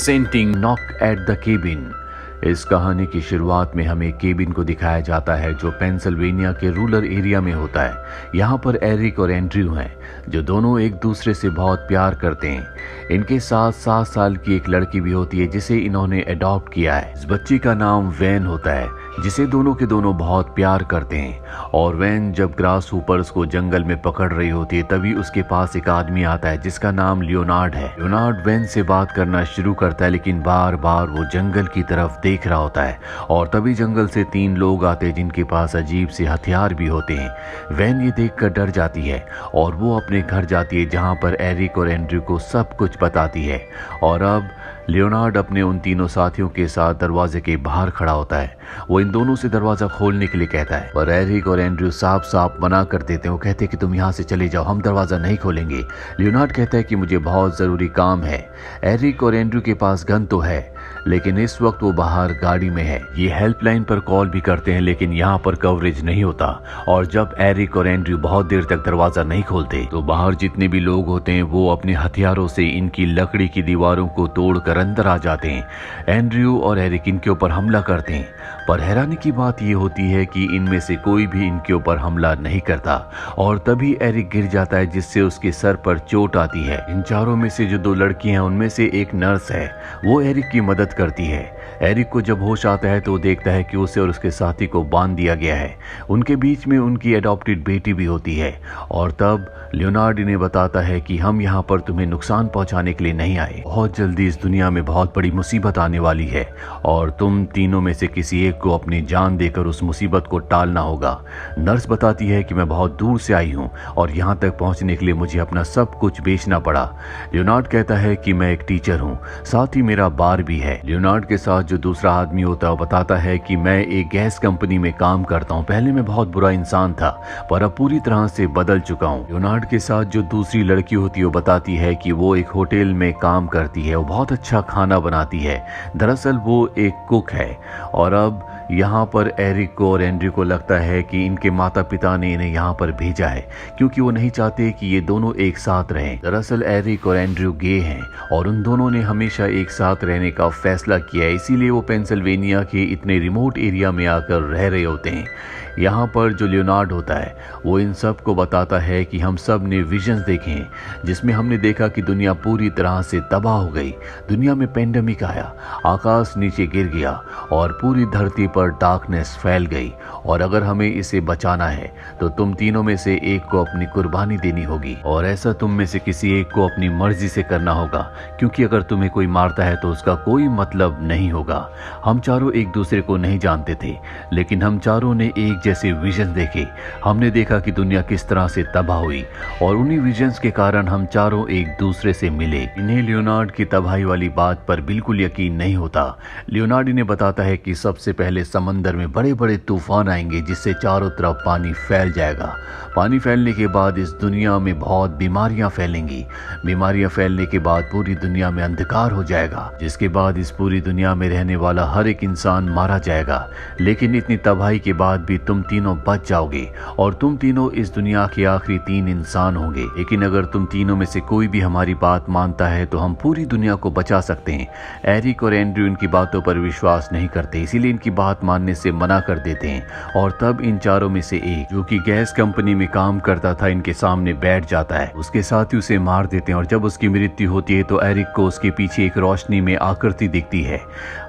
Centering knock at the cabin. इस कहानी की शुरुआत में हमें केबिन को दिखाया जाता है जो पेंसिल्वेनिया के रूरल एरिया में होता है। यहाँ पर एरिक और एंड्रयू हैं जो दोनों एक दूसरे से बहुत प्यार करते हैं। इनके साथ 7 साल की एक लड़की भी होती है जिसे इन्होंने अडॉप्ट किया है। इस बच्ची का नाम वैन होता है जिसे दोनों के दोनों बहुत प्यार करते हैं। और वैन जब ग्रास हुपर्स को जंगल में पकड़ रही होती है तभी उसके पास एक आदमी आता है जिसका नाम लियोनार्ड है। लियोनार्ड वैन से बात करना शुरू करता है लेकिन बार बार वो जंगल की तरफ देख रहा होता है और तभी जंगल से 3 लोग आते हैं जिनके पास अजीब से हथियार भी होते हैं। वैन ये देखकर डर जाती है और वो अपने घर जाती है जहाँ पर एरिक और एंड्रयू को सब कुछ बताती है। और अब लियोनार्ड अपने उन तीनों साथियों के साथ दरवाजे के बाहर खड़ा होता है। वो इन दोनों से दरवाजा खोलने के लिए कहता है पर एरिक और एंड्रयू साफ साफ मना कर देते हैं। वो कहते हैं कि तुम यहाँ से चले जाओ, हम दरवाजा नहीं खोलेंगे। लियोनार्ड कहता है कि मुझे बहुत जरूरी काम है। एरिक और एंड्रयू के पास गन तो है लेकिन इस वक्त वो बाहर गाड़ी में है। ये हेल्पलाइन पर कॉल भी करते हैं लेकिन यहाँ पर कवरेज नहीं होता। और जब एरिक और एंड्रयू बहुत देर तक दरवाजा नहीं खोलते तो बाहर जितने भी लोग होते हैं वो अपने हथियारों से इनकी लकड़ी की दीवारों को तोड़कर अंदर आ जाते हैं। एंड्रयू और एरिक इनके ऊपर हमला करते हैं पर हैरानी की बात यह होती है कि इनमें से कोई भी इनके ऊपर हमला नहीं करता। और तभी एरिक गिर जाता है जिससे उसके सर पर चोट आती है। इन चारों में से जो 2 लड़कियां हैं उनमें से एक नर्स है, वो एरिक की मदद करती है। एरिक को जब होश आता है तो वो देखता है कि उसे और उसके साथी को बांध दिया गया है। उनके बीच में उनकी अडॉप्टेड बेटी भी होती है। और तब लियोनार्ड इन्हें बताता है कि हम यहाँ पर तुम्हें नुकसान पहुंचाने के लिए नहीं आए। बहुत जल्दी इस दुनिया में बहुत बड़ी मुसीबत आने वाली है और तुम तीनों में से किसी एक को अपनी जान देकर उस मुसीबत को टालना होगा। नर्स बताती है कि मैं बहुत दूर से आई हूँ और यहाँ तक पहुँचने के लिए मुझे अपना सब कुछ बेचना पड़ा। लियोनार्ड कहता है कि मैं एक टीचर हूँ, साथ ही मेरा बार भी है। लियोनार्ड के साथ जो दूसरा आदमी होता है वो बताता है कि मैं एक गैस कंपनी में काम करता हूँ। पहले मैं बहुत बुरा इंसान था पर अब पूरी तरह से बदल चुका हूँ। लियोनार्ड के साथ जो दूसरी लड़की होती है वो बताती है कि वो एक होटल में काम करती है, वो बहुत अच्छा खाना बनाती है। दरअसल वो एक कुक है। और अब यहाँ पर एरिक को और एंड्रयू को लगता है कि इनके माता पिता ने इन्हें यहाँ पर भेजा है क्योंकि वो नहीं चाहते कि ये दोनों एक साथ रहें। दरअसल एरिक और एंड्रयू गे हैं और उन दोनों ने हमेशा एक साथ रहने का फैसला किया है, इसीलिए वो पेंसिल्वेनिया के इतने रिमोट एरिया में आकर रह रहे होते हैं। यहाँ पर जो लियोनार्ड होता है वो इन सब को बताता है कि हम सब ने विजन्स देखे हैं जिसमें हमने देखा कि दुनिया पूरी तरह से तबाह हो गई। दुनिया में पेंडेमिक आया, आकाश नीचे गिर गया और पूरी धरती पर डार्कनेस फैल गई। और अगर हमें इसे बचाना है तो तुम तीनों में से एक को अपनी कुर्बानी देनी होगी और ऐसा तुम में से किसी एक को अपनी मर्जी से करना होगा क्योंकि अगर तुम्हें कोई मारता है तो उसका कोई मतलब नहीं होगा। हम चारों एक दूसरे को नहीं जानते थे लेकिन हम चारों ने एक जैसे विजन देखे। हमने देखा कि दुनिया किस तरह से तबाह हुई और उन्हीं विजन्स के कारण हम चारों एक दूसरे से मिले। इन्हें लियोनार्ड की तबाही वाली बात पर बिल्कुल यकीन नहीं होता। लियोनार्ड इन्हें बताता है कि सबसे पहले समंदर में बड़े बड़े तूफान आएंगे जिससे चारों तरफ पानी फैल जाएगा। पानी फैलने के बाद इस दुनिया में बहुत बीमारियां फैलेंगी। बीमारियां फैलने के बाद पूरी दुनिया में अंधकार हो जाएगा जिसके बाद इस पूरी दुनिया में रहने वाला हर एक इंसान मारा जाएगा। लेकिन इतनी तबाही के बाद भी तुम तीनों बच जाओगे और तुम तीनों इस दुनिया के आखिरी 3 इंसान होंगे। लेकिन अगर तुम तीनों में से कोई भी हमारी बात मानता है तो हम पूरी दुनिया को बचा सकते हैं। एरिक और एंड्रयू इनकी बातों पर विश्वास नहीं करते इसीलिए इनकी बात मानने से मना कर देते हैं। और तब इन चारों में से एक जो कि गैस कंपनी में काम करता था इनके सामने बैठ जाता है। उसके साथी उसे मार देते हैं और जब उसकी मृत्यु होती है तो एरिक को उसके पीछे एक रोशनी में आकृति दिखती है।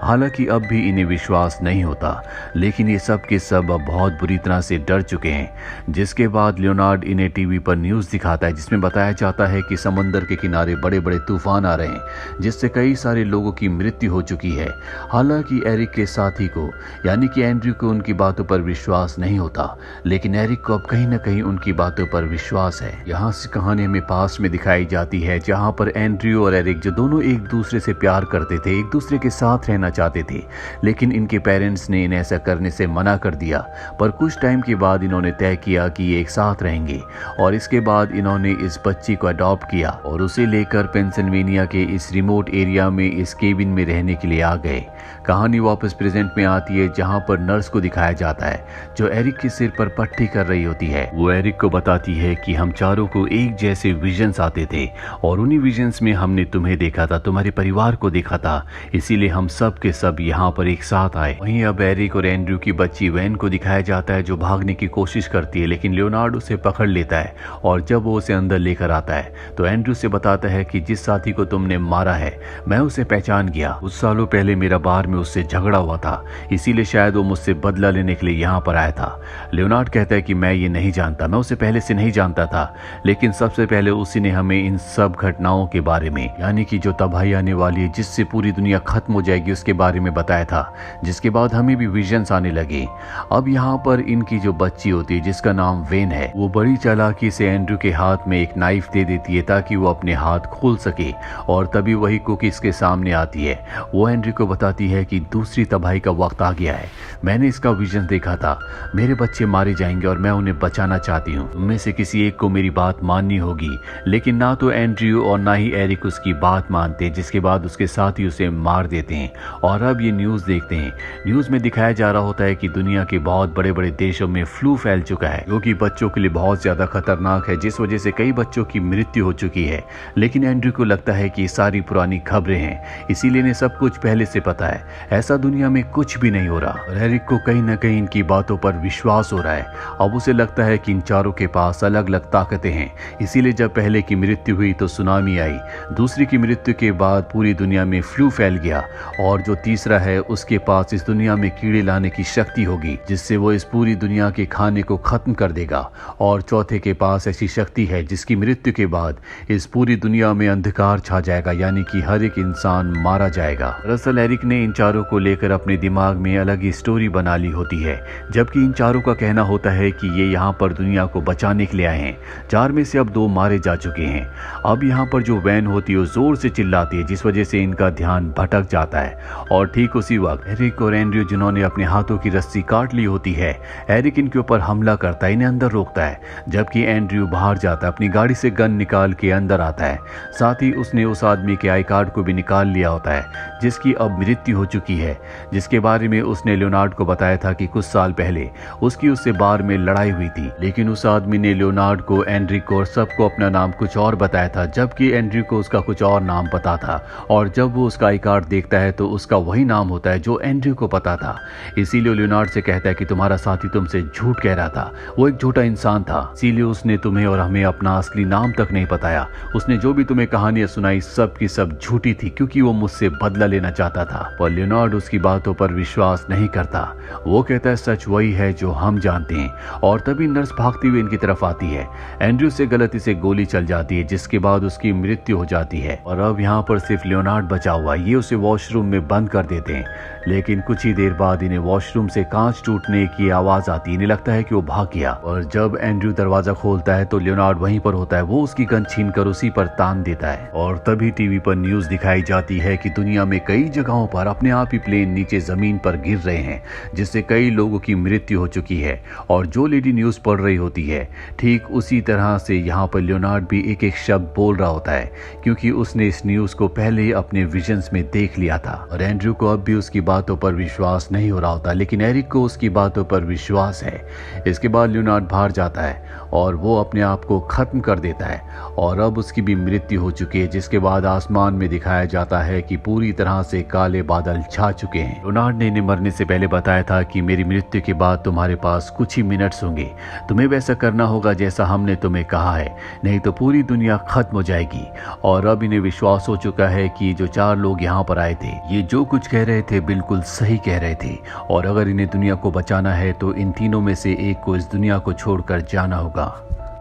हालांकि अब भी इन्हें विश्वास नहीं होता लेकिन ये सब के सब अब बहुत बुरी तरह से डर चुके हैं। जिसके बाद लियोनार्ड इन्हें टीवी पर न्यूज़ दिखाता है जिसमें बताया जाता है कि समंदर के किनारे बड़े बड़े तूफान आ रहे हैं जिससे कई सारे लोगों की मृत्यु हो चुकी है। हालांकि एरिक के साथी को यानी कि एंड्रयू को उनकी बातों पर विश्वास नहीं होता लेकिन एरिक को अब कहीं ना कहीं उनकी बातों पर विश्वास है। यहाँ से कहानी हमें पास में दिखाई जाती है जहाँ पर एंड्रयू और एरिक जो दोनों एक दूसरे से प्यार करते थे, एक दूसरे के साथ रहना चाहते थे लेकिन इनके पेरेंट्स ने इन्हें ऐसा करने से मना कर दिया। पर कुछ टाइम के बाद इन्होंने तय किया कि ये एक साथ रहेंगे और इसके बाद इन्होंने इस बच्ची को अडॉप्ट किया और उसे लेकर पेंसिल्वेनिया के इस रिमोट एरिया में इस केबिन में रहने के लिए आ गए। कहानी वापस प्रेजेंट में आती है जहां पर नर्स को दिखाया जाता है जो एरिक के सिर पर पट्टी कर रही होती है। वो एरिक को बताती है कि हम चारों को एक जैसे विजन्स आते थे और उन्हीं विजन्स में हमने तुम्हें देखा था, तुम्हारे परिवार को देखा था, इसीलिए हम सब के सब यहाँ पर एक साथ आए। वहीं अब एरिक और एंड्रयू की बच्ची वैन को दिखाया जाता है जो भागने की कोशिश करती है लेकिन लियोनार्ड उसे पकड़ लेता है और जब वो उसे अंदर लेकर आता है तो एंड्रयू से बताता है कि जिस साथी को तुमने मारा है मैं उसे पहचान गया। कुछ सालों पहले मेरा बार में उससे झगड़ा हुआ था, इसीलिए शायद वो मुझसे बदला लेने के लिए यहाँ पर आया था। लियोनार्ड कहता है कि मैं ये नहीं जानता, मैं उसे पहले से नहीं जानता था, लेकिन सबसे पहले उसी ने हमें इन सब घटनाओं के बारे में, यानी कि जो तबाही आने वाली है जिससे पूरी दुनिया खत्म हो जाएगी, उसके बारे में बताया था, जिसके बाद हमें भी विजन्स आने लगे। अब यहाँ पर इनकी जो बच्ची होती है जिसका नाम वेन है, वो बड़ी चालाकी से एंड्रयू के हाथ में एक नाइफ दे देती है ताकि वो अपने हाथ खोल सके और तभी वही कुकीज के सामने आती है। वो एंड्रयू को बताती है कि दूसरी तबाही का वक्त आ गया है, मैंने इसका विजन देखा था, मेरे बच्चे मारे जाएंगे और मैं उन्हें बचाना चाहती हूँ, उनमें से किसी एक को मेरी बात माननी होगी। लेकिन ना तो एंड्रयू और ना ही एरिक उसकी बात मानते, जिसके बाद उसके साथी उसे मार देते हैं। और अब ये न्यूज़ देखते हैं, न्यूज़ में दिखाया जा रहा होता है कि दुनिया के बहुत बड़े बड़े देशों में फ्लू फैल चुका है जो कि बच्चों के लिए बहुत ज़्यादा खतरनाक है, जिस वजह से कई बच्चों की मृत्यु हो चुकी है। लेकिन एंड्रयू को लगता है कि सारी पुरानी खबरें हैं, इसीलिए इन्हें सब कुछ पहले से पता है, ऐसा दुनिया में कुछ भी नहीं हो रहा। और एरिक को कहीं ना कहीं इनकी बातों पर विश्वास हो रहा है। अब उसे लगता है कि इन चारों के पास अलग अलग ताकतें हैं, इसीलिए जब पहले की मृत्यु हुई तो सुनामी आई, दूसरी की मृत्यु के बाद पूरी दुनिया में फ्लू फैल गया और जो तीसरा है उसके पास इस दुनिया में कीड़े लाने की शक्ति होगी जिससे वो इस पूरी दुनिया के खाने को खत्म कर देगा। और चौथे के पास ऐसी शक्ति है जिसकी मृत्यु के बाद इस पूरी दुनिया में अंधकार छा जाएगा, यानी कि हर एक इंसान मारा जाएगा। दरअसल एरिक ने इन चारों को लेकर अपने दिमाग में अलग ही स्टोरी बना ली होती है, जबकि इन चारों का कहना होता है कि ये यहाँ पर दुनिया को बचाने के लिए आए हैं। 4 में से अब 2 मारे जा चुके हैं। अब यहाँ पर जो वैन होती है वो जोर से चिल्लाती है जिस वजह से इनका ध्यान भटक जाता है। और ठीक उसी वक्त एरिक और एंड्रयू जिन्होंने अपने हाथों की रस्सी काट ली होती है, एरिक इनके ऊपर हमला करता है, इन्हें अंदर रोकता है, जबकि एंड्रयू बाहर जाता है, अपनी गाड़ी से गन निकाल के अंदर आता है। साथ ही उसने उस आदमी के आई कार्ड को भी निकाल लिया होता है जिसकी अब मृत्यु हो चुकी है, जिसके बारे में उसने लियोनार्ड को बताया था कि कुछ साल पहले उसकी उससे बार में लड़ाई हुई थी। लेकिन उस आदमी ने लियोनार्ड को, एंड्रिक को और सबको अपना नाम कुछ और बताया था, जबकि एंड्रिक को उसका कुछ और नाम पता था। और जब वो उसका आई कार्ड देखता है तो उसका वही नाम होता है जो एंड्रिक को पता था। इसीलिए लियोनार्ड से कहता है कि तुम्हारा साथी तुमसे झूठ कह रहा था, वो एक झूठा इंसान था, इसीलिए उसने तुम्हें और हमें अपना असली नाम तक नहीं बताया। उसने जो भी तुम्हें कहानियां सुनाई सब की सब झूठी थी क्योंकि वो मुझसे बदला लेना चाहता था। पर लियोनार्ड उसकी बातों पर विश्वास नहीं करता, वो कहता है सच वही है जो हम जानते हैं। और तभी नर्स भागती हुई इनकी तरफ आती है, एंड्रयू से गलती से गोली चल जाती है जिसके बाद उसकी मृत्यु हो जाती है। और अब यहाँ पर सिर्फ लियोनार्ड बचा हुआ, ये उसे वॉशरूम में बंद कर देते हैं। लेकिन कुछ ही देर बाद इन्हें वॉशरूम से कांच टूटने की आवाज आती है, इन्हें लगता है कि वो भाग गया। और जब एंड्रयू दरवाजा खोलता है तो लियोनार्ड वहीं पर होता है, वो उसकी गन छीनकर उसी पर तान देता है। और तभी टीवी पर न्यूज दिखाई जाती है कि दुनिया में कई जगहों पर अपने आप ही प्लेन नीचे जमीन पर गिर रहे हैं जिससे कई लोगों की मृत्यु हो चुकी है। और जो लेडी न्यूज पढ़ रही होती है ठीक उसी तरह से यहाँ पर लियोनार्ड भी एक एक शब्द बोल रहा होता है क्योंकि उसने इस न्यूज को पहले ही अपने विजन्स में देख लिया था। और एंड्रयू को अब भी उसकी बातों पर विश्वास नहीं हो रहा होता, लेकिन एरिक को उसकी बातों पर विश्वास है। इसके बाद लियोनार्ड बाहर जाता है और वो अपने आप को खत्म कर देता है और अब उसकी भी मृत्यु हो चुकी है, जिसके बाद आसमान में दिखाया जाता है कि पूरी तरह से काले बादल छा चुके हैं। लियोनार्ड ने इन्हें मरने से पहले बताया था कि मेरी मृत्यु के बाद तुम्हारे पास कुछ ही मिनट्स होंगे, तुम्हें वैसा करना होगा जैसा हमने तुम्हें कहा है, नहीं तो पूरी दुनिया खत्म हो जाएगी। और अब इन्हें विश्वास हो चुका है कि जो 4 लोग यहाँ पर आए थे ये जो कुछ कह रहे थे बिल्कुल सही कह रहे थे और अगर इन्हें दुनिया को बचाना है तो इन तीनों में से एक को इस दुनिया को छोड़कर जाना होगा।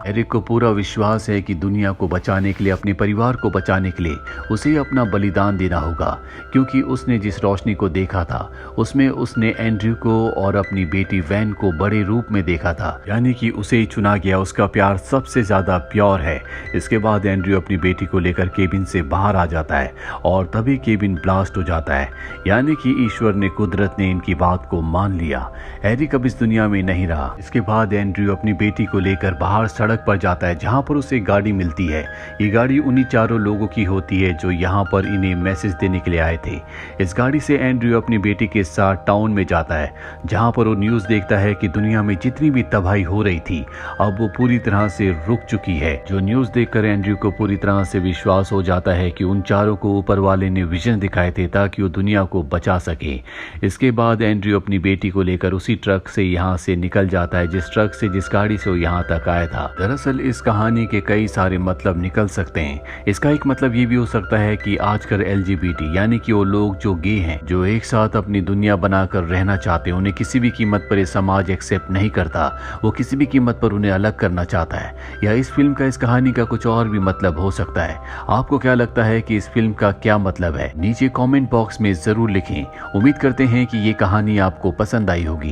एरिक को पूरा विश्वास है कि दुनिया को बचाने के लिए, अपने परिवार को बचाने के लिए उसे अपना बलिदान देना होगा, क्योंकि उसने जिस रोशनी को देखा था उसमें उसने एंड्रयू को और अपनी बेटी वैन को बड़े रूप में देखा था, यानी कि उसे ही चुना गया। उसका प्यार सबसे ज्यादा प्योर है। इसके बाद एंड्रयू अपनी बेटी को लेकर केबिन से बाहर आ जाता है और तभी केबिन ब्लास्ट हो जाता है, यानी कि ईश्वर ने, कुदरत ने इनकी बात को मान लिया। एरिक अब इस दुनिया में नहीं रहा। इसके बाद एंड्रयू अपनी बेटी को लेकर बाहर सड़क पर जाता है, जहां पर उसे गाड़ी मिलती है। ये गाड़ी उन्हीं चारों लोगों की होती है जो यहाँ पर इन्हें मैसेज देने के लिए आए थे। इस गाड़ी से एंड्रयू अपनी बेटी के साथ टाउन में जाता है, जहां पर वो न्यूज देखता है कि दुनिया में जितनी भी तबाही हो रही थी अब वो पूरी तरह से रुक चुकी है। जो न्यूज देखकर एंड्रयू को पूरी तरह से विश्वास हो जाता है कि उन चारों को ऊपर वाले ने विजन दिखाए थे ताकि वो दुनिया को बचा सके। इसके बाद एंड्रयू अपनी बेटी को लेकर उसी ट्रक से यहाँ से निकल जाता है, जिस ट्रक से, जिस गाड़ी से वो यहाँ तक आया था। दरअसल इस कहानी के कई सारे मतलब निकल सकते हैं। इसका एक मतलब ये भी हो सकता है कि आजकल LGBT यानी कि वो लोग जो गे हैं, जो एक साथ अपनी दुनिया बनाकर रहना चाहते हैं, उन्हें किसी भी कीमत पर ये समाज एक्सेप्ट नहीं करता, वो किसी भी कीमत पर उन्हें अलग करना चाहता है। या इस फिल्म का, इस कहानी का कुछ और भी मतलब हो सकता है। आपको क्या लगता है कि इस फिल्म का क्या मतलब है? नीचे कमेंट बॉक्स में जरूर लिखें। उम्मीद करते हैं कि ये कहानी आपको पसंद आई होगी।